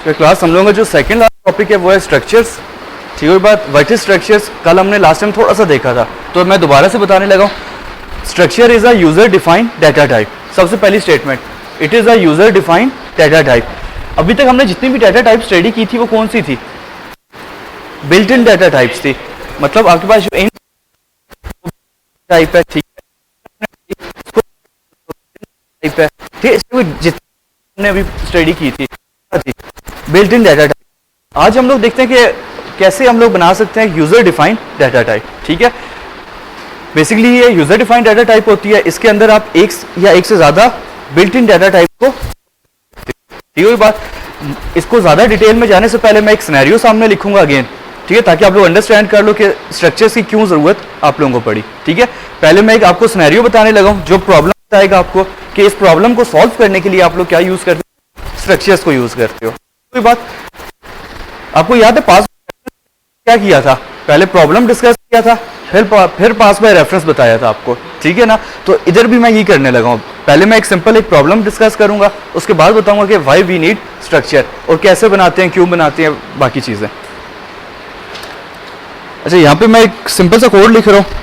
तो क्लास हम लोगों का जो सेकंड टॉपिक है वो है स्ट्रक्चर्स। ठीक है बात, व्हाट इज स्ट्रक्चर्स कल हमने लास्ट टाइम थोड़ा सा देखा था, तो मैं दोबारा से बताने लगा हूँ। Structure is a user defined data type. सबसे पहली statement, it is a user defined data type. अभी तक हमने जितनी भी डाटा टाइप स्टडी की थी वो कौन सी थी? बिल्ट इन डाटा टाइप्स थी। मतलब आपके पास जो इन टाइप है, ठीक है, जितनी हमने अभी स्टडी की थी बिल्ट इन डाटा टाइप। आज हम लोग देखते हैं कि कैसे हम लोग बना सकते हैं यूजर डिफाइंड डाटा टाइप। ठीक है, बेसिकली ये यूजर डिफाइंड डाटा टाइप होती है, इसके अंदर आप एक या एक से ज्यादा बिल्ट इन डाटा टाइप को, ठीक है बात। इसको ज्यादा डिटेल में जाने से पहले मैं एक सिनेरियो सामने लिखूंगा अगेन, ठीक है, ताकि आप लोग अंडरस्टैंड कर लो कि स्ट्रक्चर्स की क्यों जरूरत आप लोगों को पड़ी। ठीक है, पहले मैं एक आपको सिनेरियो बताने लगा हूं जो प्रॉब्लम बताएगा आपको कि इस प्रॉब्लम को सॉल्व करने के लिए आप लोग क्या यूज करते हो, स्ट्रक्चर्स को यूज करते हो। कोई बात आपको याद है पास क्या किया था? पहले प्रॉब्लम डिस्कस किया था, फिर पास बाय रेफरेंस बताया था आपको, ठीक है ना। तो इधर भी मैं ये करने लगा हूँ, पहले मैं एक सिंपल एक प्रॉब्लम डिस्कस करूंगा, उसके बाद बताऊंगा कि व्हाई वी नीड स्ट्रक्चर और कैसे बनाते हैं, क्यों बनाते हैं, बाकी चीजें। अच्छा, यहाँ पे मैं एक सिंपल सा कोड लिख रहा हूँ।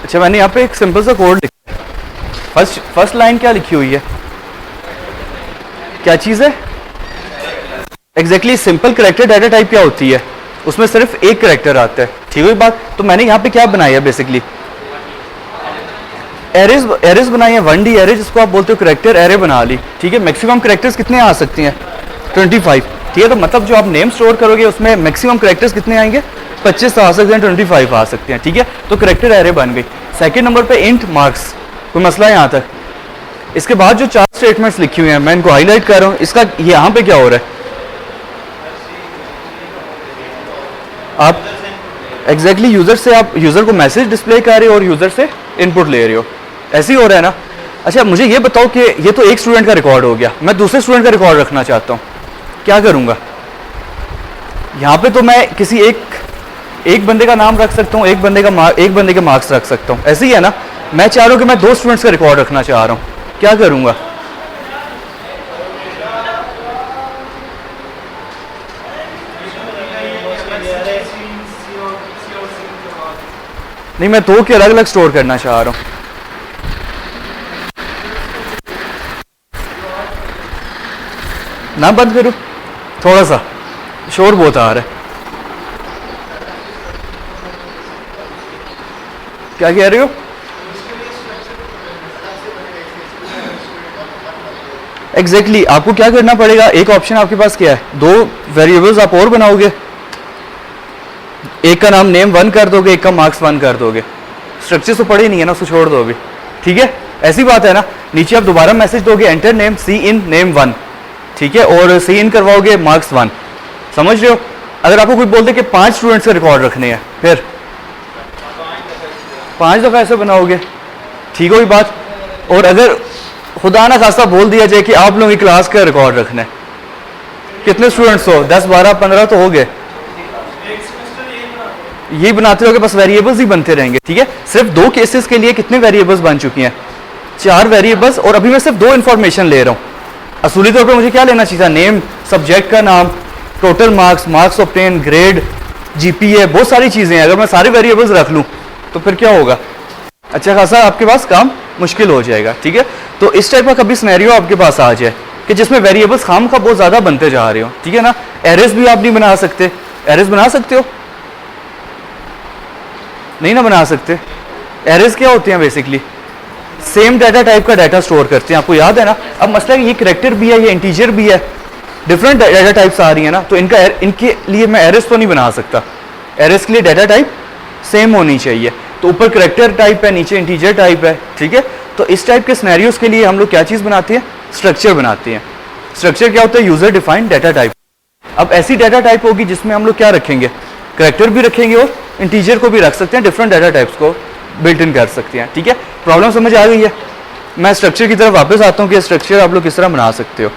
अच्छा, मैंने यहाँ पे एक सिंपल सा कोड लिखा है। फर्स्ट लाइन क्या लिखी हुई है, क्या चीज है? Exactly simple character data type क्या होती है? उसमें सिर्फ एक कैरेक्टर आता है, ठीक है बात। तो मैंने यहाँ पे क्या बनाया बेसिकली, एरेज बनाई है, 1D एरे जिसको आप बोलते हो कैरेक्टर एरे बना ली। ठीक है, मैक्सिमम कैरेक्टर्स कितने आ सकते हैं? 25। ठीक है, तो मतलब जो आप नेम स्टोर करोगे उसमें मैक्सिमम कैरेक्टर्स कितने आएंगे? 25 आ सकते हैं, 25 आ सकते हैं। ठीक है, तो कैरेक्टर एरे बन गई। सेकंड नंबर पे इंट मार्क्स, कोई मसला है यहाँ तक? इसके बाद जो 4 स्टेटमेंट्स लिखी हुई हैं मैं इनको हाईलाइट कर रहा हूँ। इसका यहाँ पे क्या हो रहा है? आप एग्जैक्टली यूजर से आप यूजर को मैसेज डिस्प्ले कर रहे हो और यूजर से इनपुट ले रहे हो, ऐसे ही हो रहा है ना। अच्छा, मुझे ये बताओ कि ये तो एक स्टूडेंट का रिकॉर्ड हो गया, मैं दूसरे स्टूडेंट का रिकॉर्ड रखना चाहता हूँ, क्या करूंगा? यहाँ पे तो मैं किसी एक बंदे का नाम रख सकता हूँ, एक बंदे के मार्क्स रख सकता हूँ, ऐसे ही है ना। मैं चाह रहा हूँ कि मैं 2 स्टूडेंट्स का रिकॉर्ड रखना चाह रहा हूँ, क्या करूंगा? नहीं, मैं 2 के अलग अलग स्टोर करना चाह रहा हूँ। ना बंद करूँ, थोड़ा सा शोर बहुत आ रहा है। क्या कह रहे हो? एग्जैक्टली आपको क्या करना पड़ेगा, एक ऑप्शन आपके पास क्या है, 2 वेरिएबल्स आप और बनाओगे, एक का नाम नेम 1 कर दोगे, एक का मार्क्स 1 कर दोगे। स्ट्रक्चर तो पड़े नहीं है ना, उसको छोड़ दो अभी। ठीक है, ऐसी बात है ना। नीचे आप दोबारा मैसेज दोगे, enter name C in name 1, ठीक है, और सी इन करवाओगे मार्क्स 1। समझ रहे हो? अगर आपको कोई बोलते कि 5 स्टूडेंट्स का रिकॉर्ड रखने हैं, फिर 5 दफा ऐसे बनाओगे, ठीक हो बात। और अगर खुदा ना खास्ता बोल दिया जाए कि आप लोगों की क्लास का रिकॉर्ड रखना है, कितने स्टूडेंट्स हो? 10 12 15 तो हो गए। यही बनाते रहोगे, बस वेरिएबल्स ही बनते रहेंगे। ठीक है, सिर्फ 2 केसेस के लिए कितने वेरिएबल्स बन चुकी हैं? 4 वेरिएबल्स, और अभी मैं सिर्फ 2 इंफॉर्मेशन ले रहा हूँ। असूली तौर पर मुझे क्या लेना चाहिए था? नेम, सब्जेक्ट का नाम, total marks, marks obtain, grade, GPA, बहुत सारी चीज़ें हैं। अगर मैं सारे वेरिएबल्स रख लूँ तो फिर क्या होगा? अच्छा खासा आपके पास काम मुश्किल हो जाएगा। ठीक है, तो इस टाइप का कभी सिनेरियो आपके पास आ जाए कि जिसमें वेरिएबल्स खाम का बहुत ज़्यादा बनते जा रहे हो, ठीक है ना। एरेस भी आप नहीं बना सकते। एरेस बना सकते हो? नहीं ना बना सकते। एरेस क्या होते हैं? बेसिकली सेम डाटा टाइप का डाटा स्टोर करते हैं, आपको याद है ना। अब मसला है ये करेक्टर भी है, ये इंटीजर भी है, डिफरेंट डाटा टाइप्स आ रही है ना, तो इनके लिए मैं एरेस तो नहीं बना सकता। एरेस के लिए डाटा टाइप सेम होनी चाहिए। तो ऊपर करेक्टर टाइप है, नीचे इंटीजर टाइप है। ठीक है, तो इस टाइप के सिनेरियोज के लिए हम लोग क्या चीज़ बनाते हैं? स्ट्रक्चर बनाते हैं। स्ट्रक्चर क्या होता है? User defined data type. अब ऐसी डाटा टाइप होगी जिसमें हम लोग क्या रखेंगे? करेक्टर भी रखेंगे और इंटीजर को भी रख सकते हैं, डिफरेंट डाटा टाइप्स को बिल्ट इन कर सकते हैं। ठीक है, प्रॉब्लम समझ आ गई है? मैं स्ट्रक्चर की तरफ वापस आता हूँ कि स्ट्रक्चर आप लोग किस तरह बना सकते हो।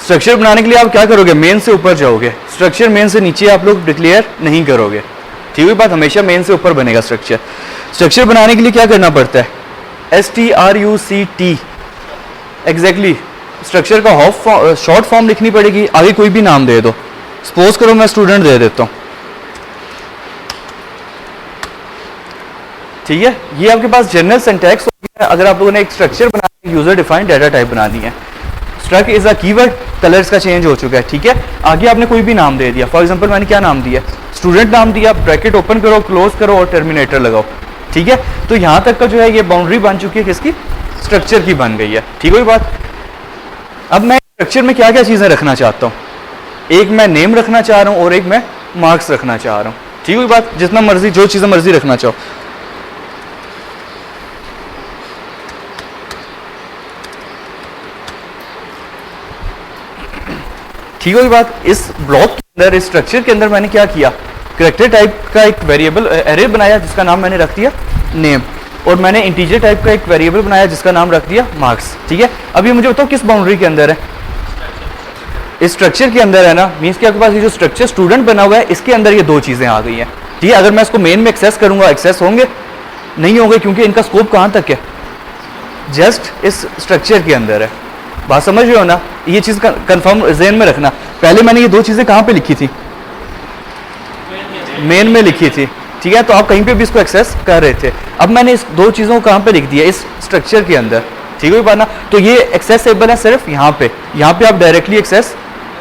स्ट्रक्चर बनाने के लिए आप क्या करोगे? मेन से ऊपर जाओगे। स्ट्रक्चर मेन से नीचे आप लोग डिक्लेयर नहीं करोगे। ठीक है, बात हमेशा मेन से ऊपर बनेगा स्ट्रक्चर। स्ट्रक्चर बनाने के लिए क्या करना पड़ता है? STRUCT, एग्जैक्टली स्ट्रक्चर का शॉर्ट फॉर्म लिखनी पड़ेगी, आगे कोई भी नाम दे दो। सपोज करो मैं स्टूडेंट दे देता हूँ। ठीक है, ये आपके पास जनरल सिंटैक्स हो गया। अगर आप लोगों ने एक स्ट्रक्चर बनाया, यूजर डिफाइंड डाटा टाइप बना दी है। Struct is a keyword, colours का चेंज हो चुका है। ठीक है, आगे आपने कोई भी नाम दे दिया। फॉर एग्जांपल मैंने क्या नाम दिया? स्टूडेंट नाम दिया, ब्रैकेट ओपन करो, क्लोज करो और टर्मिनेटर लगाओ। ठीक है, तो यहाँ तक का जो है ये बाउंड्री बन चुकी है, किसकी? स्ट्रक्चर की बन गई है। ठीक है बात। अब मैं स्ट्रक्चर में क्या क्या चीज़ें रखना चाहता हूँ? एक मैं नेम रखना चाह रहा हूँ और एक मैं मार्क्स रखना चाह रहा हूँ। ठीक है बात, जितना मर्जी जो चीज़ें मर्जी रखना चाहो। ठीक है बात। इस ब्लॉक के अंदर, इस स्ट्रक्चर के अंदर मैंने क्या किया? करेक्टर टाइप का एक वेरिएबल एरे बनाया जिसका नाम मैंने रख दिया नेम, और मैंने इंटीजर टाइप का एक वेरिएबल बनाया जिसका नाम रख दिया मार्क्स। ठीक है, अब ये मुझे बताओ किस बाउंड्री के अंदर है? इस स्ट्रक्चर के अंदर है ना। मीन्स कि आपके पास ये जो स्ट्रक्चर स्टूडेंट बना हुआ है, इसके अंदर ये 2 चीज़ें आ गई हैं। ठीक है, अगर मैं इसको मेन में एक्सेस करूंगा, एक्सेस होंगे? नहीं होंगे, क्योंकि इनका स्कोप कहाँ तक है? जस्ट इस स्ट्रक्चर के अंदर है। बात समझ रहे हो ना? ये चीज़ कंफर्म ज़हन में रखना। पहले मैंने ये 2 चीज़ें कहाँ पे लिखी थी? मेन में लिखी थी। ठीक है, तो आप कहीं पे भी इसको एक्सेस कर रहे थे। अब मैंने इस 2 चीज़ों को कहाँ पे लिख दिया? इस स्ट्रक्चर के अंदर। ठीक है बात ना। तो ये एक्सेसेबल है सिर्फ यहाँ पे। यहाँ पे आप डायरेक्टली एक्सेस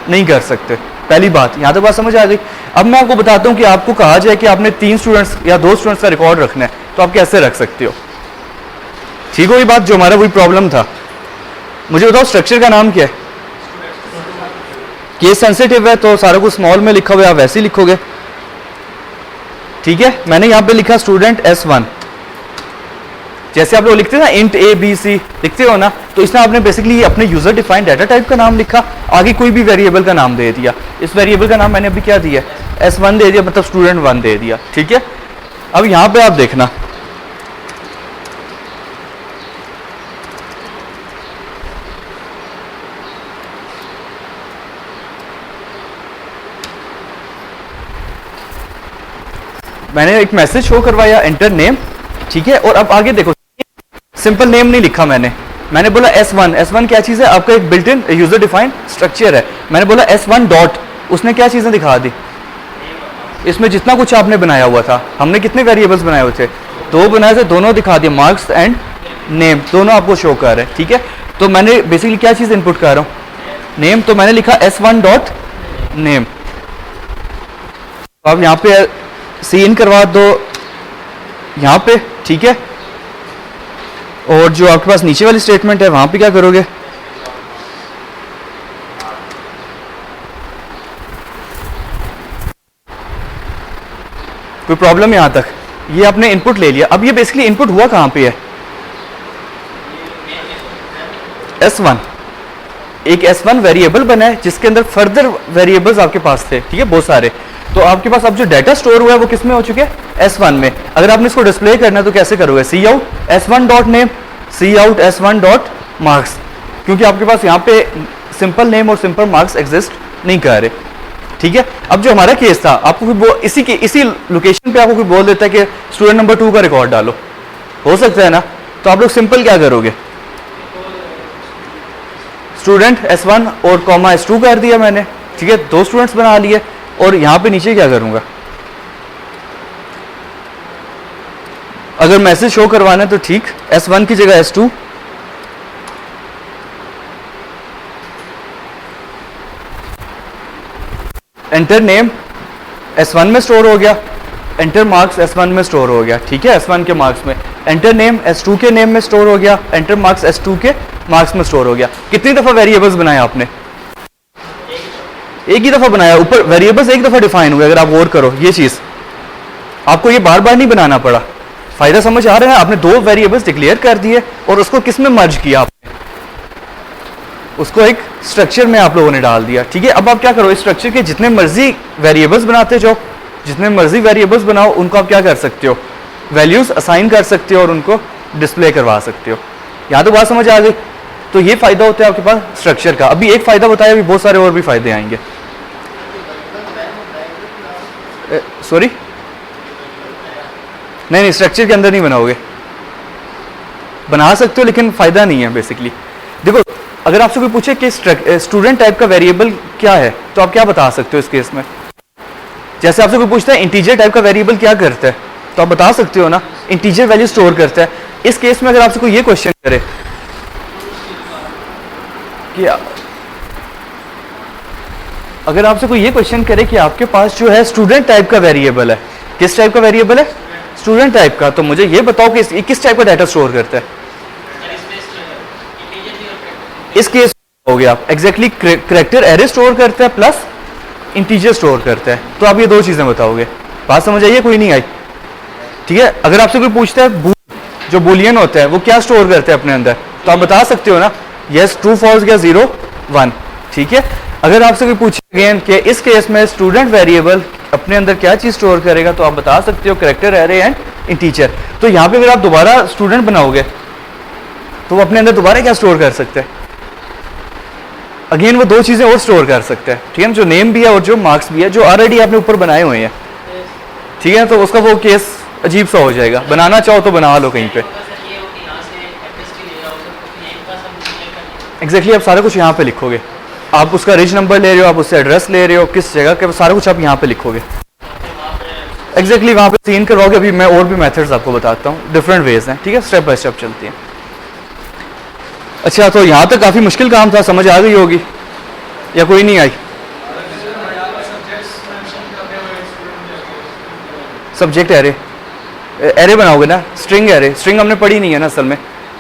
नहीं कर सकते। पहली बात, यहाँ तक बात समझ आ गई। अब मैं आपको बताता हूँ कि आपको कहा जाए कि आपने 3 स्टूडेंट्स या 2 स्टूडेंट्स का रिकॉर्ड रखना है, तो आप कैसे रख सकते हो? ठीक है, वही बात जो हमारा वही प्रॉब्लम था। मुझे बताओ स्ट्रक्चर का नाम क्या है? केस सेंसिटिव है तो सारा कुछ स्मॉल में लिखा हुआ है, आप वैसे ही लिखोगे। ठीक है, मैंने यहाँ पे लिखा स्टूडेंट S1। जैसे आप लोग लिखते हैं ना इंट ABC लिखते हो ना, तो इसमें आपने बेसिकली अपने यूजर डिफाइंड डाटा टाइप का नाम लिखा, आगे कोई भी वेरिएबल का नाम दे दिया। इस वेरिएबल का नाम मैंने अभी क्या दिया? S1 दे दिया, मतलब स्टूडेंट 1 दे दिया। ठीक है, अब यहाँ पे आप देखना, मैंने एक मैसेज शो करवाया एंटर नेम। ठीक है, और अब आगे देखो, सिंपल नेम नहीं लिखा मैंने बोला S1। S1 क्या चीज़ है? आपका एक built in user defined structure है। मैंने बोला S1 डॉट, उसने क्या चीज़ें दिखा दी? इसमें जितना कुछ आपने बनाया हुआ था, हमने कितने वेरिएबल्स बनाए हुए थे? 2 बनाए थे, दोनों दिखा दिए, मार्क्स एंड नेम दोनों आपको शो कर रहे हैं। ठीक है, तो मैंने बेसिकली क्या चीज़ इनपुट कर रहा हूँ? नेम। तो मैंने लिखा S1 डॉट नेम। अब यहाँ पे सी इन करवा दो यहाँ पे। ठीक है, और जो आपके पास नीचे वाली स्टेटमेंट है वहां पे क्या करोगे? कोई प्रॉब्लम यहां तक? ये आपने इनपुट ले लिया। अब ये बेसिकली इनपुट हुआ कहां पे है? S1। एक S1 वेरिएबल बना है जिसके अंदर फर्दर वेरिएबल्स आपके पास थे। ठीक है, बहुत सारे। तो आपके पास अब जो डाटा स्टोर हुआ है वो किस में हो चुके हैं? S1 में। अगर आपने इसको डिस्प्ले करना है तो कैसे करोगे? सी आउट S1 डॉट नेम, सी आउट S1 डॉट मार्क्स। क्योंकि आपके पास यहाँ पे सिंपल नेम और सिंपल मार्क्स एग्जिस्ट नहीं कर रहे, ठीक है। अब जो हमारा केस था, आपको वो इसी लोकेशन पे आपको कोई बोल देता है कि स्टूडेंट नंबर 2 का रिकॉर्ड डालो, हो सकता है ना, तो आप लोग सिंपल क्या करोगे, स्टूडेंट S1 और कॉमा S2 कर दिया मैंने, ठीक है, 2 स्टूडेंट्स बना लिए। और यहां पे नीचे क्या करूंगा, अगर मैसेज शो करवाना है तो ठीक, S1 की जगह S2, एंटर नेम S1 में स्टोर हो गया, एंटर मार्क्स S1 में स्टोर हो गया, ठीक है, S1 के मार्क्स में, एंटर नेम S2 के नेम में स्टोर हो गया, एंटर मार्क्स S2 के मार्क्स में स्टोर हो गया। कितनी दफा वेरिएबल्स बनाए आपने, एक ही दफा बनाया, ऊपर वेरिएबल्स एक दफा डिफाइन हुए। अगर आप गौर करो ये चीज, आपको ये बार बार नहीं बनाना पड़ा, फायदा समझ आ रहा है, आपने 2 वेरिएबल्स डिक्लेयर कर दिए और उसको किस में मर्ज किया आपने, उसको एक स्ट्रक्चर में आप लोगों ने डाल दिया, ठीक है। अब आप क्या करो, इस स्ट्रक्चर के जितने मर्जी वेरिएबल्स बनाते जाओ, जितने मर्जी वेरिएबल्स बनाओ, उनको आप क्या कर सकते हो, वैल्यूज असाइन कर सकते हो और उनको डिस्प्ले करवा सकते हो। यहाँ तो बात समझ आ गई। तो ये फायदा होता है आपके पास स्ट्रक्चर का। अभी एक फायदा बताया, अभी बहुत सारे और भी फायदे आएंगे। सॉरी, नहीं, स्ट्रक्चर के अंदर नहीं बनाओगे, बना सकते हो लेकिन फायदा नहीं है बेसिकली। देखो, अगर आपसे कोई पूछे कि स्टूडेंट टाइप का वेरिएबल क्या है, तो आप क्या बता सकते हो इस केस में। जैसे आपसे कोई पूछता है इंटीजर टाइप का वेरिएबल क्या करता है, तो आप बता सकते हो ना, इंटीजर वैल्यू स्टोर करता है। इस केस में अगर आपसे कोई ये क्वेश्चन करे कि अगर आपसे कोई ये क्वेश्चन करे कि आपके पास जो है स्टूडेंट टाइप का वेरिएबल है, किस टाइप का वेरिएबल है, स्टूडेंट टाइप का, तो मुझे ये बताओ कि ये किस टाइप का डाटा स्टोर करता है। इस केस हो गया आप एग्जैक्टली करैक्टर एरे स्टोर करता है प्लस इंटीजर स्टोर करता है। तो आप ये 2 चीजें बताओगे, बात समझ आइए, कोई नहीं आई, ठीक है। अगर आपसे कोई पूछता है जो बुलियन होता है वो क्या स्टोर करता है अपने अंदर, तो आप बता सकते हो ना, यस ट्रू फॉल्स या 0 1, ठीक है। अगर आपसे कोई पूछे अगेन कि इस केस में स्टूडेंट वेरिएबल अपने अंदर क्या चीज स्टोर करेगा, तो आप बता सकते हो करैक्टर एरे एंड इंटीजर। तो यहाँ पे अगर आप दोबारा स्टूडेंट बनाओगे तो वो अपने अंदर दोबारा क्या स्टोर कर सकते हैं, अगेन वो 2 चीजें और स्टोर कर सकते हैं, ठीक है, जो नेम भी है और जो मार्क्स भी है, जो ऑलरेडी आपने ऊपर बनाए हुए हैं, ठीक है। तो उसका वो केस अजीब सा हो जाएगा, बनाना चाहो तो बना लो कहीं पे। एग्जैक्टली, आप सारा कुछ यहाँ पे लिखोगे, आप उसका रिज नंबर ले रहे हो, आप उससे एड्रेस ले रहे हो, किस जगह के, सारा कुछ आप यहाँ पे लिखोगे। एग्जैक्टली वहाँ पे सीन करवाओगे। अभी मैं और भी मेथड्स आपको बताता हूँ, डिफरेंट वेज हैं, ठीक है, स्टेप बाय स्टेप चलती हैं। अच्छा, तो यहाँ तक काफ़ी मुश्किल काम था, समझ आ गई होगी या कोई नहीं आई। सब्जेक्ट एरे, एरे बनाओगे ना, स्ट्रिंग एरे, स्ट्रिंग हमने पढ़ी नहीं है ना असल में।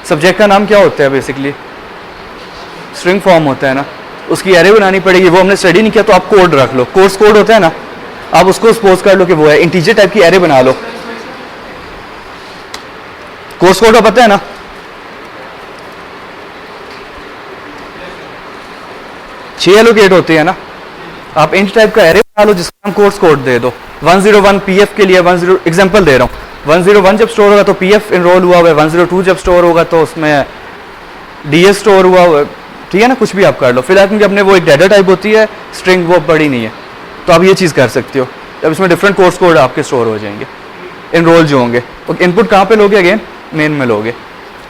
सब्जेक्ट का नाम क्या होता है बेसिकली, स्ट्रिंग फॉर्म होता है ना, उसकी एरे बनानी पड़ेगी, वो हमने स्टडी नहीं किया, तो आप कोड रख लो, कोर्स कोड होता है ना, आप उसको सपोज कर लो कि वो है, इंटीजर टाइप की एरे बना लो। कोर्स कोड का पता है ना, छह एलोकेट होते हैं ना, आप इंट टाइप का एरे बना लो जिसका हम कोर्स कोड दे दो। 101 पीएफ के लिए 10 एग्जांपल दे रहा हूँ, 101 जब स्टोर होगा तो पीएफ इनरोल हुआ हुआ है, 102 जब स्टोर होगा तो उसमें डीएस स्टोर हुआ हुआ है, ठीक है ना, कुछ भी आप कर लो। फिलहाल क्योंकि अपने वो एक डाटा टाइप होती है स्ट्रिंग, वो बड़ी नहीं है, तो आप ये चीज़ कर सकते हो। अब इसमें डिफरेंट कोर्स कोड आपके स्टोर हो जाएंगे, इनरोल जो होंगे। तो इनपुट कहाँ पे लोगे, अगेन मेन में लोगे।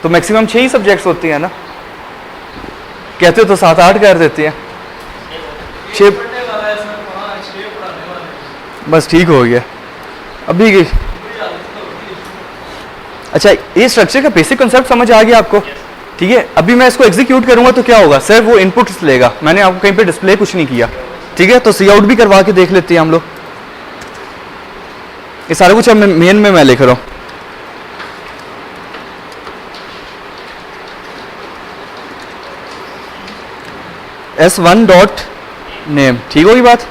तो मैक्सिमम 6 ही सब्जेक्ट्स होती हैं ना, कहते हो तो 7-8 कर देते हैं, 6 बस ठीक हो गया अभी की। अच्छा, ये स्ट्रक्चर का बेसिक कंसेप्ट समझ आ गया आपको, ठीक है। अभी मैं इसको एग्जीक्यूट करूंगा तो क्या होगा, सिर्फ वो इनपुट्स लेगा, मैंने आपको कहीं पे डिस्प्ले कुछ नहीं किया, ठीक है। तो सी आउट भी करवा के देख लेते हैं हम लोग। ये सारा कुछ अब मेन में मैं लिख रहा हूँ। S1 डॉट नेम, ठीक होगी बात।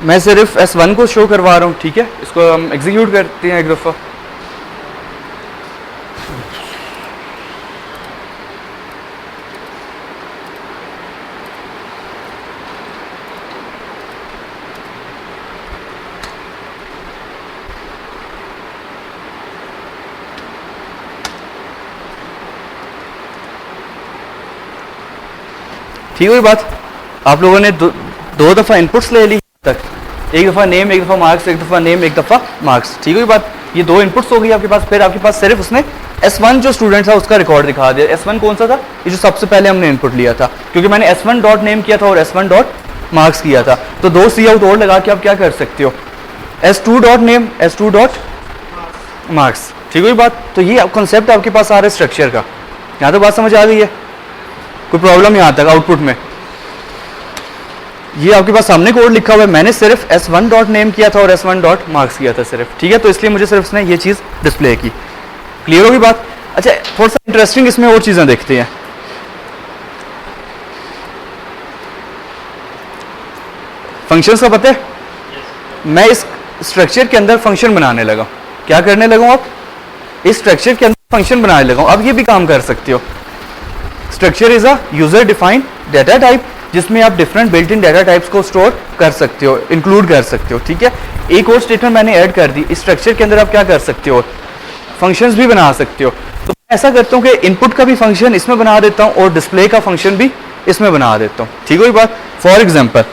मैं सिर्फ S1 को शो करवा रहा हूँ, ठीक है। इसको हम एग्जीक्यूट करते हैं एक दफ़ा। ठीक हुई बात। आप लोगों ने दो दफ़ा इनपुट्स ले ली तक, एक दफ़ा नेम, एक दफ़ा मार्क्स, एक दफ़ा नेम, एक दफ़ा मार्क्स। ठीक हुई बात। ये दो इनपुट्स हो गई आपके पास। फिर आपके पास सिर्फ उसने S1 जो स्टूडेंट था उसका रिकॉर्ड दिखा दिया। S1 कौन सा था? ये जो सबसे पहले हमने इनपुट लिया था, क्योंकि मैंने S1 डॉट नेम किया था और S1 डॉट मार्क्स किया था। तो दो सी आउट और लगा के आप क्या कर सकते हो, S2 dot name, S2 dot marks. ठीक हुई बात। तो ये कॉन्सेप्ट आपके पास आ रहा है स्ट्रक्चर का। यहाँ तो बात समझ आ गई है? कोई प्रॉब्लम यहाँ तक आउटपुट में? ये आपके पास सामने कोड लिखा हुआ है, मैंने सिर्फ S1 डॉट नेम किया था और S1 डॉट मार्क्स किया था सिर्फ। ठीक है, तो इसलिए मुझे सिर्फ इसने ये चीज़ डिस्प्ले की। क्लियर होगी बात? अच्छा, थोड़ा सा इंटरेस्टिंग इसमें और चीज़ें देखते हैं। फंक्शंस का पता है? मैं इस स्ट्रक्चर के अंदर फंक्शन बनाने लगा। क्या करने लगा आप? इस स्ट्रक्चर के अंदर फंक्शन बनाने लगा। अब ये भी काम कर सकते हो। Structure is a user defined data type, जिसमें आप different built in data types को स्टोर कर सकते हो, इंक्लूड कर सकते हो। ठीक है, एक और स्टेटमेंट मैंने ऐड कर दी। इस स्ट्रक्चर के अंदर आप क्या कर सकते हो, फंक्शंस भी बना सकते हो। तो मैं ऐसा करता हूँ कि इनपुट का भी फंक्शन इसमें बना देता हूँ और डिस्प्ले का फंक्शन भी इसमें बना देता हूँ। ठीक है बात। फॉर एग्जाम्पल,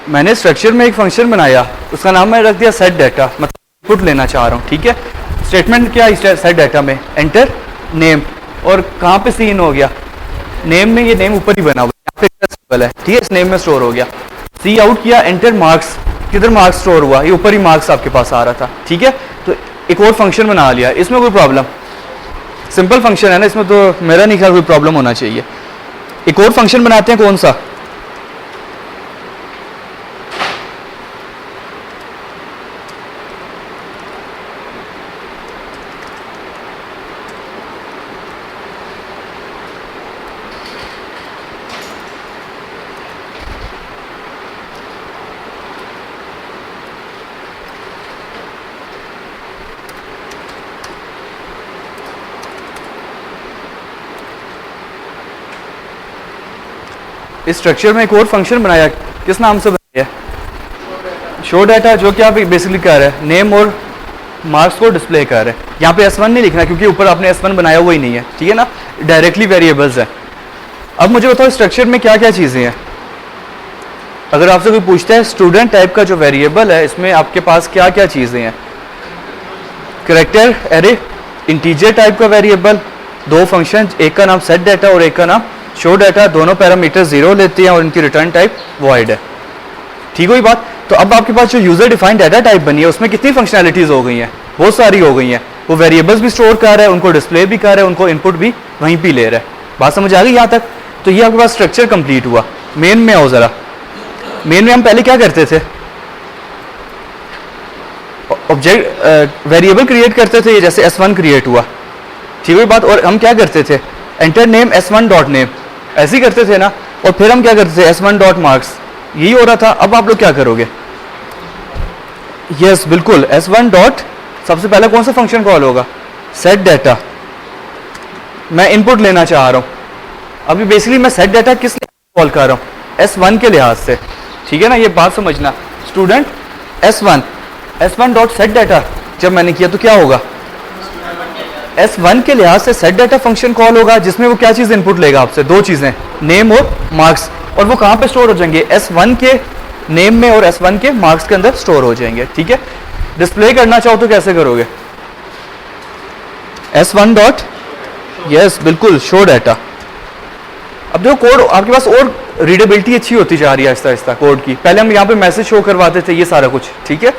मैंने स्ट्रक्चर में एक फंक्शन बनाया, उसका नाम मैंने रख दिया सेट डाटा, मतलब इनपुट लेना चाह रहा हूँ। ठीक है, स्टेटमेंट क्या है सेट डाटा में? Enter name. और कहाँ पे सीन हो गया? नेम में, ये नेम ऊपर ही बना हुआ है, यहाँ पे है। ठीक है, इस नेम में स्टोर हो गया। सी आउट किया, एंटर मार्क्स। किधर मार्क्स स्टोर हुआ? ये ऊपर ही मार्क्स आपके पास आ रहा था। ठीक है, तो एक और फंक्शन बना लिया। इसमें कोई प्रॉब्लम? सिंपल फंक्शन है ना, इसमें तो मेरा नहीं ख्याल कोई प्रॉब्लम होना चाहिए। एक और फंक्शन बनाते हैं, कौन सा? इस स्ट्रक्चर में एक और फंक्शन बनाया, किस नाम से बनाया? शो डाटा, जो कि आप बेसिकली कर रहे हैं नेम और मार्क्स को डिस्प्ले कर रहे हैं। यहाँ पे S1 नहीं लिखना क्योंकि ऊपर आपने S1 बनाया हुआ ही नहीं है। ठीक है ना, डायरेक्टली वेरिएबल्स है। अब मुझे बताओ स्ट्रक्चर में क्या क्या चीज़ें हैं। अगर आपसे कोई पूछता है स्टूडेंट टाइप का जो वेरिएबल है, इसमें आपके पास क्या क्या चीज़ें हैं? कैरेक्टर एरे, इंटीजर टाइप का वेरिएबल, दो फंक्शन, एक का नाम सेट डाटा और एक का नाम शो डाटा। दोनों पैरामीटर 0 लेते हैं और इनकी रिटर्न टाइप वॉइड है। ठीक हुई बात। तो अब आपके पास जो यूजर डिफाइंड डाटा टाइप बनी है, उसमें कितनी फंक्शनैलिटीज हो गई हैं? बहुत सारी हो गई हैं। वो वेरिएबल्स भी स्टोर कर रहा है, उनको डिस्प्ले भी कर रहा है, उनको इनपुट भी वहीं पे ले रहा है। बात समझ आ गई यहाँ तक? तो ये आपके पास स्ट्रक्चर कंप्लीट हुआ। मेन में आओ जरा। मेन में हम पहले क्या करते थे? ऑब्जेक्ट वेरिएबल क्रिएट करते थे, जैसे S1 क्रिएट हुआ। ठीक हुई बात। और हम क्या करते थे? Enter name S1 dot name, ऐसे ही करते थे ना। और फिर हम क्या करते थे? S1 डॉट मार्क्स, यही हो रहा था। अब आप लोग क्या करोगे? यस बिल्कुल, S1 डॉट, सबसे पहले कौन सा फंक्शन कॉल होगा? Set data. मैं इनपुट लेना चाह रहा हूं। अभी बेसिकली मैं सेट डाटा किस लिए कॉल कर रहा हूं? S1 के लिहाज से। ठीक है ना, ये बात समझना। Student S1 dot set data जब मैंने किया तो क्या होगा? S1 के लिहाज से सेट डाटा फंक्शन कॉल होगा, जिसमें वो क्या चीज़ इनपुट लेगा आपसे? दो चीज़ें, नेम और मार्क्स। और वो कहाँ पे स्टोर हो जाएंगे? S1 के नेम में और S1 के मार्क्स के अंदर स्टोर हो जाएंगे। ठीक है, डिस्प्ले करना चाहो तो कैसे करोगे? S1 डॉट, यस बिल्कुल, शो डाटा। अब देखो कोड आपके पास और रीडेबिलिटी अच्छी होती जा रही है आहिस्ता आहिस्ता कोड की। पहले हम यहाँ पे मैसेज शो करवाते थे, ये सारा कुछ। ठीक है,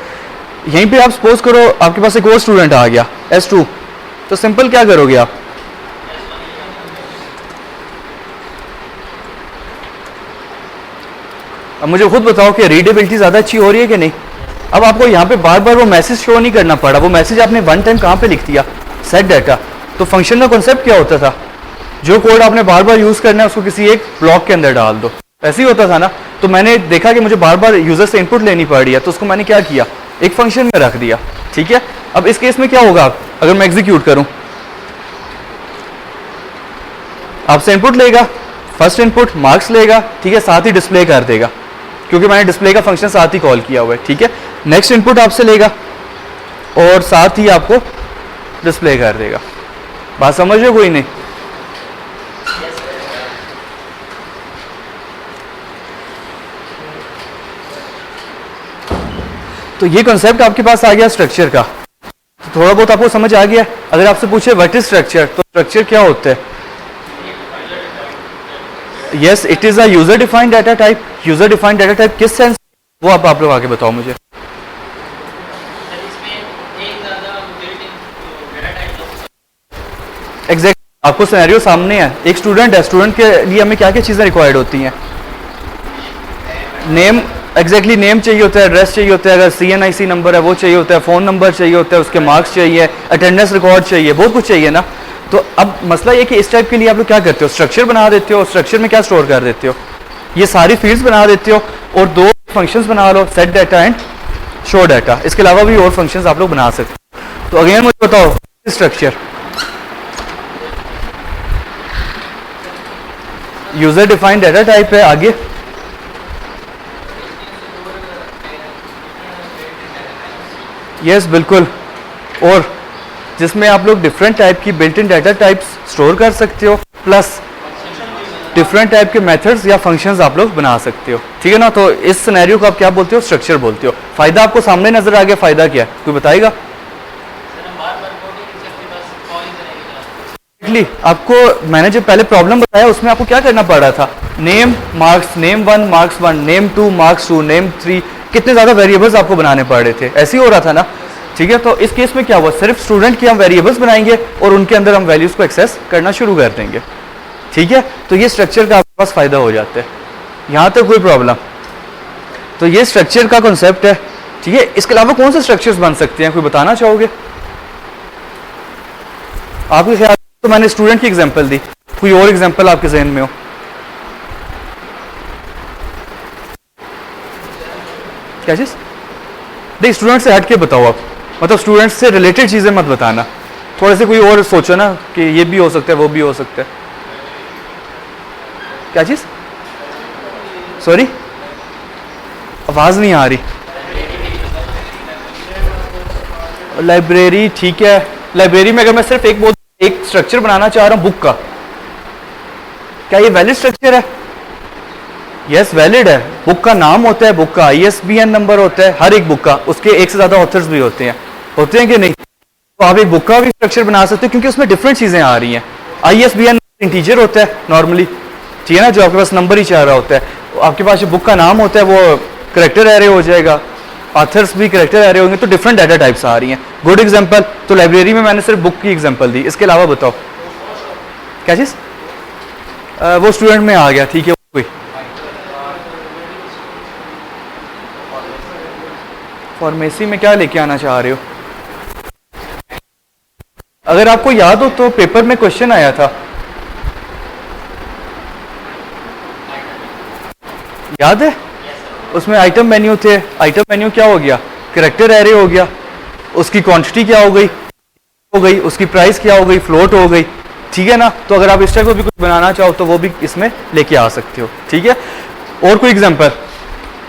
यहीं पे आप सपोज करो आपके पास एक और स्टूडेंट आ गया S2, तो सिंपल क्या करोगे आप? अब मुझे खुद बताओ कि रीडेबिलिटी ज़्यादा अच्छी हो रही है कि नहीं? अब आपको यहाँ पे बार बार वो मैसेज शो नहीं करना पड़ा। वो मैसेज आपने वन टाइम कहाँ पे लिख दिया? Set data. तो फंक्शन का कॉन्सेप्ट क्या होता था? जो कोड आपने बार बार यूज़ करना है उसको किसी एक ब्लॉक के अंदर डाल दो। ऐसे ही होता था ना। तो मैंने देखा कि मुझे बार बार यूजर से इनपुट लेनी पड़ रही है, तो उसको मैंने क्या किया, एक फंक्शन में रख दिया। ठीक है, अब इस केस में क्या होगा, अगर मैं एग्जीक्यूट करूं, आपसे इनपुट लेगा, फर्स्ट इनपुट मार्क्स लेगा, ठीक है, साथ ही डिस्प्ले कर देगा क्योंकि मैंने डिस्प्ले का फंक्शन साथ ही कॉल किया हुआ है। ठीक है, नेक्स्ट इनपुट आपसे लेगा और साथ ही आपको डिस्प्ले कर देगा। बात समझ रहे हो कोई नहीं? तो ये कॉन्सेप्ट आपके पास आ गया स्ट्रक्चर का, तो थोड़ा बहुत आपको समझ आ गया। अगर आपसे पूछे व्हाट इज स्ट्रक्चर, तो स्ट्रक्चर क्या होता है? Yes, it is a user defined data type. User defined data type किस सेंस, वो आप लोग आगे बताओ मुझे। एग्जैक्ट आपको सिनेरियो सामने है, एक स्टूडेंट है, स्टूडेंट के लिए हमें क्या क्या चीज़ें रिक्वायर्ड होती हैं? नेम, एग्जैक्टली नेम चाहिए होता है, एड्रेस चाहिए होता है, अगर CNIC नंबर है वो चाहिए होता है, फ़ोन नंबर चाहिए होता है, उसके मार्क्स चाहिए, अटेंडेंस रिकॉर्ड चाहिए, बहुत कुछ चाहिए ना। तो अब मसला ये कि इस टाइप के लिए आप लोग क्या करते हो, स्ट्रक्चर बना देते हो। स्ट्रक्चर में क्या स्टोर कर देते हो, ये सारी फील्ड्स बना देते हो और दो फंक्शंस बना लो, set data and show data. इसके अलावा भी और फंक्शंस आप लोग बना सकते हो। तो अगेन मुझे बताओ structure, user defined data type है। आगे यस बिल्कुल, और जिसमें आप लोग डिफरेंट टाइप की built in data types store कर सकते हो, प्लस डिफरेंट टाइप के मेथड्स या फंक्शंस आप लोग बना सकते हो। ठीक है ना, तो इस सिनेरियो को आप क्या बोलते हो, स्ट्रक्चर बोलते हो। फायदा आपको सामने नजर आ गया, फायदा क्या है कोई बताएगा? आपको मैंने जो पहले प्रॉब्लम बताया उसमें आपको क्या करना पड़ रहा था, name marks, name 1 marks 1, name 2 marks 2, name 3, कितने ज़्यादा वेरिएबल्स आपको बनाने पड़ रहे थे, ऐसे ही हो रहा था ना। ठीक है, तो इस केस में क्या हुआ, सिर्फ स्टूडेंट की हम वेरिएबल्स बनाएंगे और उनके अंदर हम वैल्यूज़ को एक्सेस करना शुरू कर देंगे। ठीक है, तो ये स्ट्रक्चर का आपके पास फ़ायदा हो जाता है। यहाँ तक कोई प्रॉब्लम? तो ये स्ट्रक्चर का कॉन्सेप्ट है। ठीक है, इसके अलावा कौन से स्ट्रक्चर्स बन सकते हैं, कोई बताना चाहोगे? आपके ख्याल तो मैंने स्टूडेंट की एग्जांपल दी, कोई और एग्जांपल आपके जहन में हो? क्या चीज? देख, स्टूडेंट से हट के बताओ आप, मतलब स्टूडेंट से रिलेटेड चीजें मत बताना, थोड़े से कोई और सोचो ना कि ये भी हो सकता है वो भी हो सकता है। क्या चीज? सॉरी, आवाज नहीं आ रही। लाइब्रेरी, ठीक है, लाइब्रेरी में अगर मैं सिर्फ एक स्ट्रक्चर बनाना चाह रहा हूं बुक का, क्या ये वैलिड स्ट्रक्चर है? यस वैलिड है। बुक का नाम होता है, बुक का ISBN नंबर होता है, हर एक बुक का, उसके एक से ज्यादा ऑथर्स भी होते हैं कि नहीं? तो आप एक बुक का भी स्ट्रक्चर बना सकते हो क्योंकि उसमें डिफरेंट चीजें आ रही हैं। ISBN इंटीजर होता है नॉर्मली, ठीक है ना, जो आपके पास नंबर ही चाह रहा होता है। आपके पास जो बुक का नाम होता है वो करेक्टर एरे हो जाएगा, ऑथर्स भी करेक्टर एरे होंगे, तो डिफरेंट डाटा टाइप्स आ रही हैं। Good example. तो लाइब्रेरी में मैंने सिर्फ बुक की एग्जांपल दी, इसके अलावा बताओ क्या चीज? वो स्टूडेंट में आ गया, ठीक है। कोई फार्मेसी में क्या लेके आना चाह रहे हो? अगर आपको याद हो तो पेपर में क्वेश्चन आया था, याद है? उसमें आइटम मेन्यू थे, आइटम मेन्यू क्या हो गया, करेक्टर एरे हो गया, उसकी क्वांटिटी क्या हो गई, उसकी प्राइस क्या हो गई, फ्लोट हो गई। ठीक है ना, तो अगर आप इस टाइप को भी कुछ बनाना चाहो तो वो भी इसमें लेके आ सकते हो। ठीक है, और कोई एग्जांपल?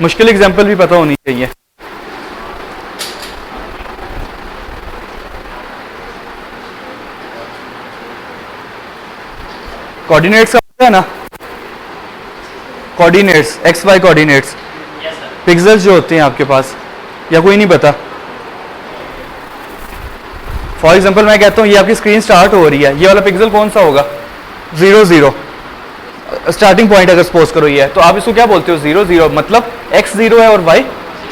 मुश्किल एग्जांपल भी पता होनी चाहिए। कोऑर्डिनेट्स का होता है ना, कोऑर्डिनेट्स, XY कोऑर्डिनेट्स, पिक्सेल्स जो होते हैं आपके पास, या कोई नहीं पता? फॉर एग्जांपल मैं कहता हूँ ये आपकी स्क्रीन स्टार्ट हो रही है, ये वाला पिक्सल कौन सा होगा? 0 0, स्टार्टिंग पॉइंट अगर सपोज करो ये है, तो आप इसको क्या बोलते हो? 0 0, मतलब X 0 है और Y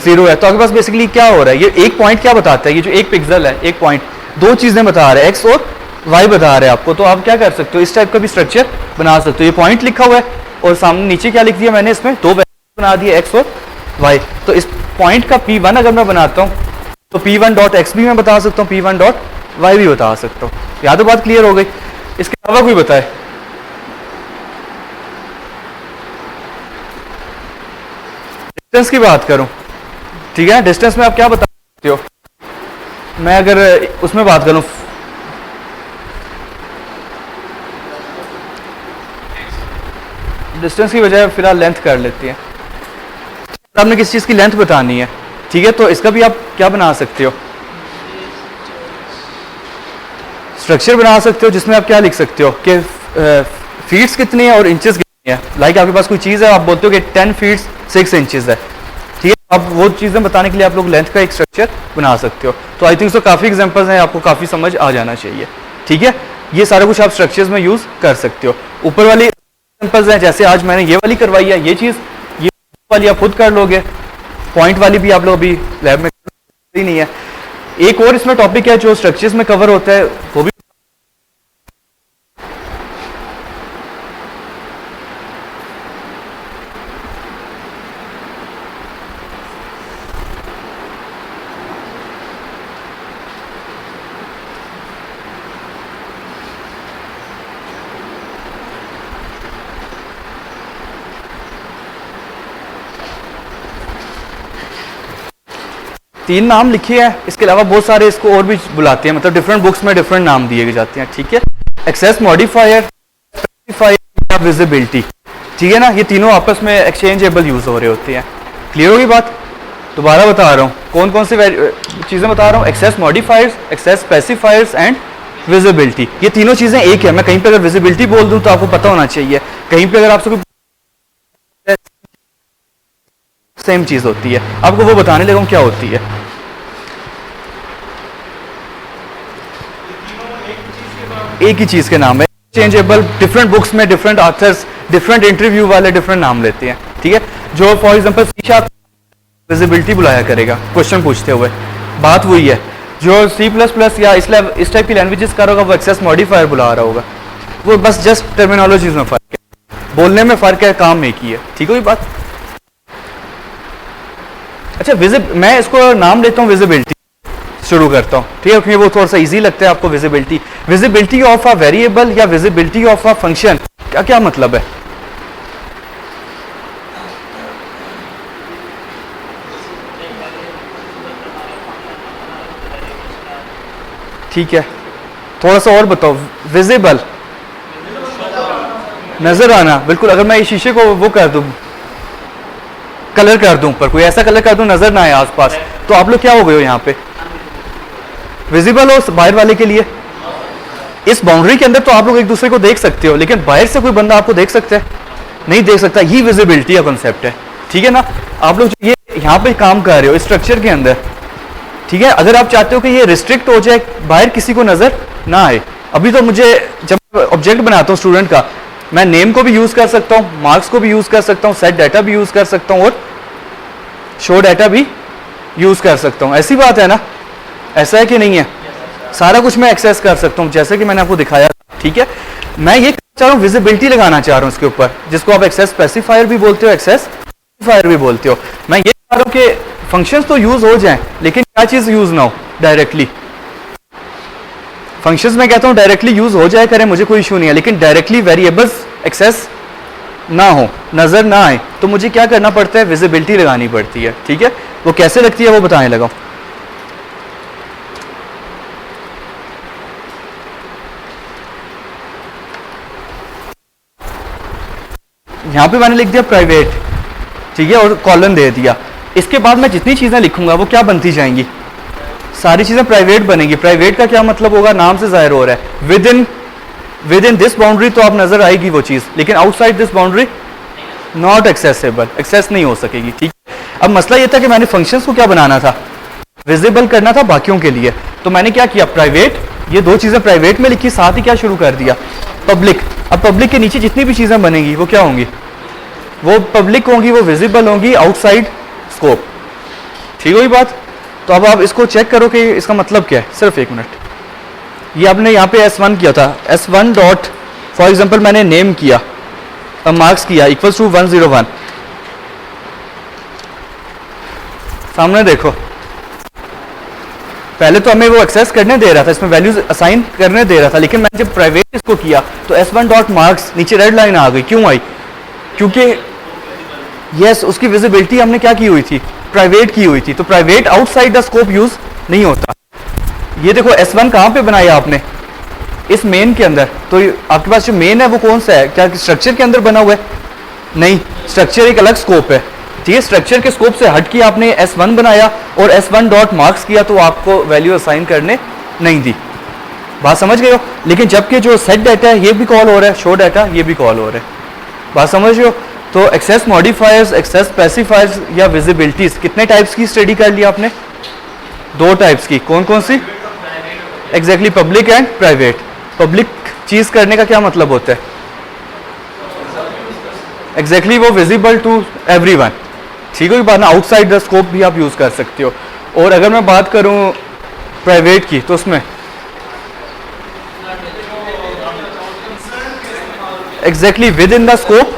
0 है। तो आपके पास बेसिकली क्या हो रहा है, ये एक पॉइंट क्या बताता है, ये जो एक पिक्सल है, एक पॉइंट दो चीजें बता रहा है, X और Y बता रहे हैं आपको। तो आप क्या कर सकते हो, इस टाइप का भी स्ट्रक्चर बना सकते हो। ये पॉइंट लिखा हुआ है और सामने नीचे क्या लिख दिया मैंने, इसमें दो वैल्यू बना दिए, X और Y। तो इस पॉइंट का P1 अगर मैं बनाता हूँ तो P1.x भी मैं बता सकता हूँ, P1.y भी बता सकता हूँ। या तो बात क्लियर हो गई? इसके अलावा कोई बताए? डिस्टेंस की बात करूं, ठीक है, डिस्टेंस में आप क्या बता सकते हो? मैं अगर उसमें बात करूं, डिस्टेंस की बजाय फिलहाल लेंथ कर लेती है। आपने किस चीज़ की लेंथ बतानी है, ठीक है, तो इसका भी आप क्या बना सकते हो, स्ट्रक्चर बना सकते हो, जिसमें आप क्या लिख सकते हो कि फीट्स कितनी है और इंचेस कितनी है। लाइक आपके पास कोई चीज़ है, आप बोलते हो कि 10 फीट्स 6 इंचेस है, ठीक है, आप वो चीज़ें बताने के लिए आप लोग लेंथ का एक स्ट्रक्चर बना सकते हो। तो आई थिंक सो काफ़ी एग्जांपल्स हैं, आपको काफ़ी समझ आ जाना चाहिए, ठीक है। ये सारा कुछ आप स्ट्रक्चर्स में यूज़ कर सकते हो। ऊपर वाली एग्जांपल्स हैं, जैसे आज मैंने ये वाली करवाई है, ये चीज़, ये वाली आप खुद कर लोगे, पॉइंट वाली भी आप लोग अभी लैब में ही नहीं है। एक और इसमें टॉपिक है जो स्ट्रक्चर्स में कवर होता है, वो भी 3 नाम लिखे हैं, इसके अलावा बहुत सारे इसको और भी बुलाते हैं, मतलब डिफरेंट बुक्स में डिफरेंट नाम दिए जाते हैं, ठीक है। एक्सेस मॉडिफायर, स्पेसिफायर या विजिबिलिटी, ठीक है ना, ये तीनों आपस में एक्सचेंजेबल यूज हो रहे होते हैं। क्लियर होगी बात? दोबारा बता रहा हूँ कौन कौन सी चीज़ें बता रहा हूँ, access modifiers, access specifiers and visibility. ये तीनों चीज़ें एक है। मैं कहीं पे अगर विजिबिलिटी बोल दूँ तो आपको पता होना चाहिए, कहीं पे अगर आपसे कोई सेम चीज़ होती है, आपको वो बताने लगा क्या होती है। एक ही चीज़ के नाम है, चेंजेबल, डिफरेंट बुक्स में डिफरेंट ऑथर्स डिफरेंट इंटरव्यू वाले डिफरेंट नाम लेते हैं, ठीक है। जो फॉर एग्जांपल सी# विजिबिलिटी बुलाया करेगा क्वेश्चन पूछते हुए, बात वही है। जो C++ या इस टाइप की लैंग्वेजेस कर रहा होगा वो एक्सेस मॉडिफायर बुला रहा होगा। वो बस जस्ट टर्मिनोलॉजीज में फर्क है, बोलने में फर्क है, काम एक ही है, ठीक है बात। अच्छा, मैं इसको नाम लेता हूँ विजिबिलिटी, शुरू करता हूँ, ठीक है, क्योंकि वो थोड़ा सा इजी लगता है आपको। Visibility, visibility of a variable या विजिबिलिटी ऑफ अ फंक्शन, क्या क्या मतलब है? ठीक है, थोड़ा सा और बताओ। विजिबल, नजर आना, बिल्कुल। अगर मैं इस शीशे को वो कर दूं, कलर कर दूं, पर कोई ऐसा कलर कर दूं नजर ना आए आसपास, तो आप लोग क्या हो गए हो यहाँ पे? विजिबल हो बाहर वाले के लिए। इस बाउंड्री के अंदर तो आप लोग एक दूसरे को देख सकते हो, लेकिन बाहर से कोई बंदा आपको देख सकता है? नहीं देख सकता। ये विजिबिलिटी का कॉन्सेप्ट है, ठीक है ना। आप लोग ये यहाँ पे काम कर रहे हो स्ट्रक्चर के अंदर, ठीक है। अगर आप चाहते हो कि ये रिस्ट्रिक्ट हो जाए, बाहर किसी को नजर ना आए, अभी तो मुझे जब ऑब्जेक्ट बनाता हूँ स्टूडेंट का, मैं नेम को भी यूज कर सकता हूँ, मार्क्स को भी यूज कर सकता हूँ, सेट डाटा भी यूज कर सकता हूँ और शो डाटा भी यूज कर सकता हूँ। ऐसी बात है ना, ऐसा है कि नहीं है? सारा कुछ मैं एक्सेस कर सकता हूँ, जैसे कि मैंने आपको दिखाया, ठीक है। मैं ये चाह रहा हूँ, विजिबिलिटी लगाना चाह रहा हूँ इसके ऊपर, जिसको आप एक्सेस स्पेसिफायर भी बोलते हो, एक्सेस स्पेसिफायर भी बोलते हो। मैं ये चाह रहा हूँ कि फंक्शंस तो यूज हो जाएं, लेकिन क्या चीज यूज ना हो डायरेक्टली। फंक्शंस में कहता हूँ डायरेक्टली यूज हो जाए करें, मुझे कोई इशू नहीं है, लेकिन डायरेक्टली वेरिएबल्स एक्सेस ना हो, नजर ना आए, तो मुझे क्या करना पड़ता है? विजिबिलिटी लगानी पड़ती है, ठीक है। वो कैसे लगती है वो बताने लगा। यहां पे मैंने लिख दिया प्राइवेट, ठीक है, और कॉलन दे दिया। इसके बाद मैं जितनी चीजें लिखूंगा वो क्या बनती जाएंगी? सारी चीजें प्राइवेट बनेंगी। प्राइवेट का क्या मतलब होगा? नाम से जाहिर हो रहा है, विद इन दिस बाउंड्री तो आप नजर आएगी वो चीज, लेकिन outside this boundary not accessible, access नहीं हो सकेगी, ठीक। अब मसला ये था कि मैंने फंक्शंस को क्या बनाना था? विजिबल करना था बाकियों के लिए। तो मैंने क्या किया? प्राइवेट, ये दो चीजें प्राइवेट में लिखी, साथ ही क्या शुरू कर दिया? पब्लिक। अब पब्लिक के नीचे जितनी भी चीजें बनेंगी वो क्या होंगी? वो पब्लिक होंगी, वो विजिबल होंगी आउटसाइड स्कोप, ठीक होगी बात। तो अब आप इसको चेक करो कि इसका मतलब क्या है। सिर्फ एक मिनट, ये आपने यहाँ पे S1 किया था, S1 डॉट फॉर एग्जाम्पल मैंने नेम किया, मार्क्स किया इक्वल्स टू 101। सामने देखो, पहले तो हमें वो एक्सेस करने दे रहा था, इसमें वैल्यूज असाइन करने दे रहा था, लेकिन मैंने जब प्राइवेट इसको किया तो S1 डॉट मार्क्स नीचे रेड लाइन आ गई। क्यों आई? क्योंकि यस, उसकी विजिबिलिटी हमने क्या की हुई थी, प्राइवेट की हुई थी, तो private outside the scope use नहीं होता। ये देखो S1 कहाँ पे बनाया आपने, इस मेन के अंदर, तो आपके पास जो मेन है वो कौन सा है, क्या स्ट्रक्चर के अंदर बना हुआ है, नहीं, स्ट्रक्चर एक अलग स्कोप है, ठीक है। स्ट्रक्चर के स्कोप से हट के आपने S1 बनाया और S1 डॉट मार्क्स किया तो आपको वैल्यू असाइन करने नहीं दी, बात समझ गए हो। लेकिन जबकि जो सेट डाटा है ये भी कॉल हो रहा है, शो डाटा ये भी कॉल हो रहा है, बात समझ रहे हो। तो एक्सेस मॉडिफायर्स, एक्सेस स्पेसिफायर्स या विजिबिलिटीज, कितने टाइप्स की स्टडी कर लिया आपने, 2 टाइप्स की, कौन कौन सी, exactly, public and private. Public चीज करने का क्या मतलब होता है, एग्जैक्टली वो विजिबल टू एवरीवन, ठीक है बात ना, आउटसाइड द स्कोप भी आप यूज कर सकते हो। और अगर मैं बात करूं प्राइवेट की तो उसमें exactly with in the scope,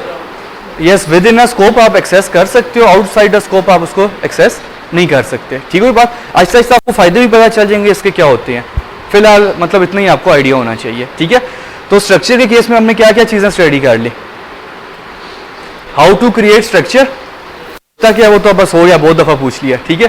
yes, with in the scope आप एक्सेस कर सकते हो, आउटसाइड द स्कोप आप उसको एक्सेस नहीं कर सकते, ठीक है बात। आहिस्ता आहिस्ता आपको फायदे भी पता चल जाएंगे इसके क्या होते हैं, फिलहाल मतलब इतना ही आपको आइडिया होना चाहिए, ठीक है। तो स्ट्रक्चर के केस में हमने क्या क्या चीजें स्टडी कर ली, हाउ टू क्रिएट स्ट्रक्चर, क्या वो तो बस हो गया, बहुत दफा पूछ लिया, ठीक है।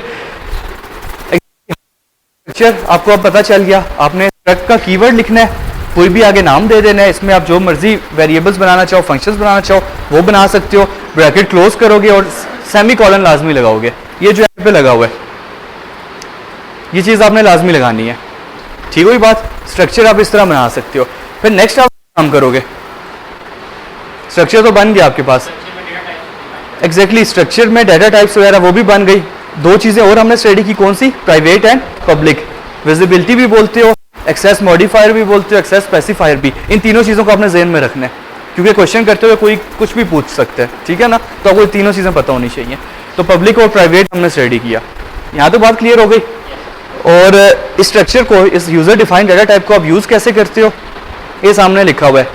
स्ट्रक्चर आपको अब पता चल गया, आपने स्ट्रक्ट का कीवर्ड लिखना है, कोई भी आगे नाम दे देना है, इसमें आप जो मर्जी वेरिएबल्स बनाना चाहो, फंक्शंस बनाना चाहो वो बना सकते हो, ब्रैकेट क्लोज करोगे और सेमी कॉलन लाजमी लगाओगे, ये जो यहाँ पे लगा हुआ है ये चीज आपने लाजमी लगानी है, ठीक हुई बात। स्ट्रक्चर आप इस तरह बना सकते हो। फिर नेक्स्ट आप काम करोगे, स्ट्रक्चर तो बन गया आपके पास, एग्जैक्टली स्ट्रक्चर में डाटा टाइप्स वगैरह वो भी बन गई। 2 चीजें और हमने स्टडी की, कौन सी, प्राइवेट एंड पब्लिक। विजिबिलिटी भी बोलते हो, एक्सेस मॉडिफायर भी बोलते हो, एक्सेस स्पेसिफायर भी, इन तीनों चीजों को आपने ज़हन में रखना है क्योंकि क्वेश्चन करते हुए कोई कुछ भी पूछ सकता है, ठीक है ना, तो आपको तीनों चीजें पता होनी चाहिए। तो पब्लिक और प्राइवेट हमने स्टडी किया, यहाँ तो बात क्लियर हो गई। और इस स्ट्रक्चर को, इस यूजर डिफाइंड डाटा टाइप को आप यूज कैसे करते हो, ये सामने लिखा हुआ है,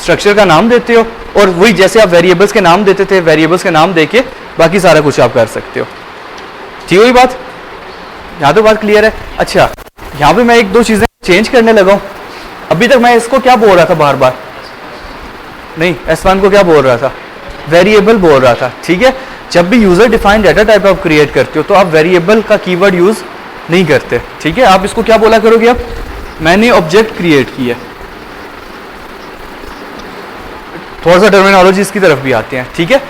स्ट्रक्चर का नाम देते हो और वही जैसे आप वेरिएबल्स के नाम देते थे, वेरिएबल्स के नाम देके बाकी सारा कुछ आप कर सकते हो, ठीक हुई बात, यहाँ तो बात क्लियर है। अच्छा, यहाँ पे मैं 1-2 चीजें चेंज करने लगा हूँ। अभी तक मैं इसको क्या बोल रहा था बार बार, नहीं, S1 को क्या बोल रहा था, वेरिएबल बोल रहा था, ठीक है। जब भी यूजर डिफाइंड डाटा टाइप आप क्रिएट करते हो तो आप वेरिएबल का कीवर्ड यूज नहीं करते, ठीक है। आप इसको क्या बोला करोगे, अब मैंने ऑब्जेक्ट क्रिएट किया, थोड़ा सा टर्मिनोलॉजी इसकी तरफ भी आते हैं, ठीक है।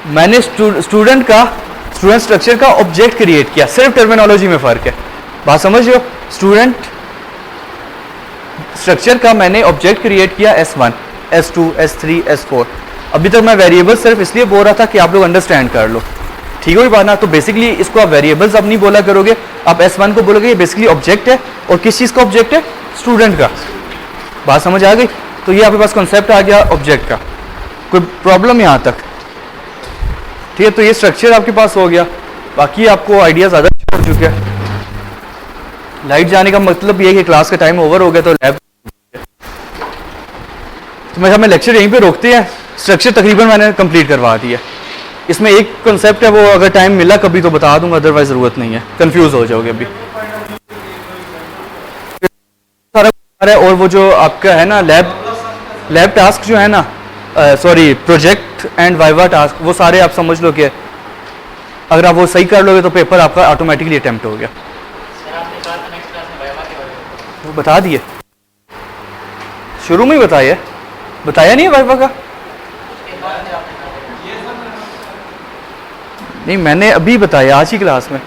मैंने स्टूडेंट स्ट्रक्चर का ऑब्जेक्ट क्रिएट किया, सिर्फ टर्मिनोलॉजी में फर्क है, बात समझ रहे हो। स्टूडेंट स्ट्रक्चर का मैंने ऑब्जेक्ट क्रिएट किया S1, S2, S3, S4। अभी तक मैं वेरिएबल सिर्फ इसलिए बोल रहा था कि आप लोग अंडरस्टैंड कर लो, ठीक है बात ना। तो बेसिकली इसको आप वेरिएबल्स अब नहीं बोला करोगे, आप S1 को बोलोगे ये बेसिकली ऑब्जेक्ट है, और किस चीज़ का ऑब्जेक्ट है, स्टूडेंट का, बात समझ आ गई। तो ये आपके पास कॉन्सेप्ट आ गया ऑब्जेक्ट का, कोई प्रॉब्लम यहाँ तक, ठीक है। तो ये स्ट्रक्चर आपके पास हो गया, बाकी आपको आइडिया ज़्यादा हो चुके हैं। लाइट जाने का मतलब ये है कि क्लास का टाइम ओवर हो गया, तो लैब, तो मैं लेक्चर यहीं पे रोकते हैं। स्ट्रक्चर तकरीबन मैंने कंप्लीट करवा दिया, इसमें एक कॉन्सेप्ट है वो अगर टाइम मिला कभी तो बता दूंगा, अदरवाइज ज़रूरत नहीं है, कंफ्यूज हो जाओगे अभी सारा। और वो जो आपका है ना लैब टास्क जो है ना, sorry, project and viva task, वो सारे आप समझ लो कि अगर आप वो सही कर लोगे तो पेपर आपका ऑटोमेटिकली अटेम्प्ट हो गया। वो बता दिए, शुरू में ही बताया नहीं है वाइवा का, नहीं मैंने अभी बताया आज ही क्लास में।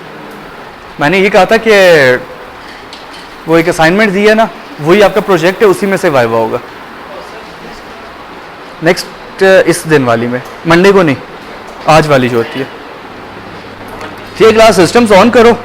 मैंने ये कहा था कि वो एक असाइनमेंट दी है ना, वही आपका प्रोजेक्ट है, उसी में से वाइवा होगा नेक्स्ट इस दिन वाली में, मंडे को नहीं, आज वाली जो होती है, ठीक है। क्लास सिस्टम्स ऑन करो।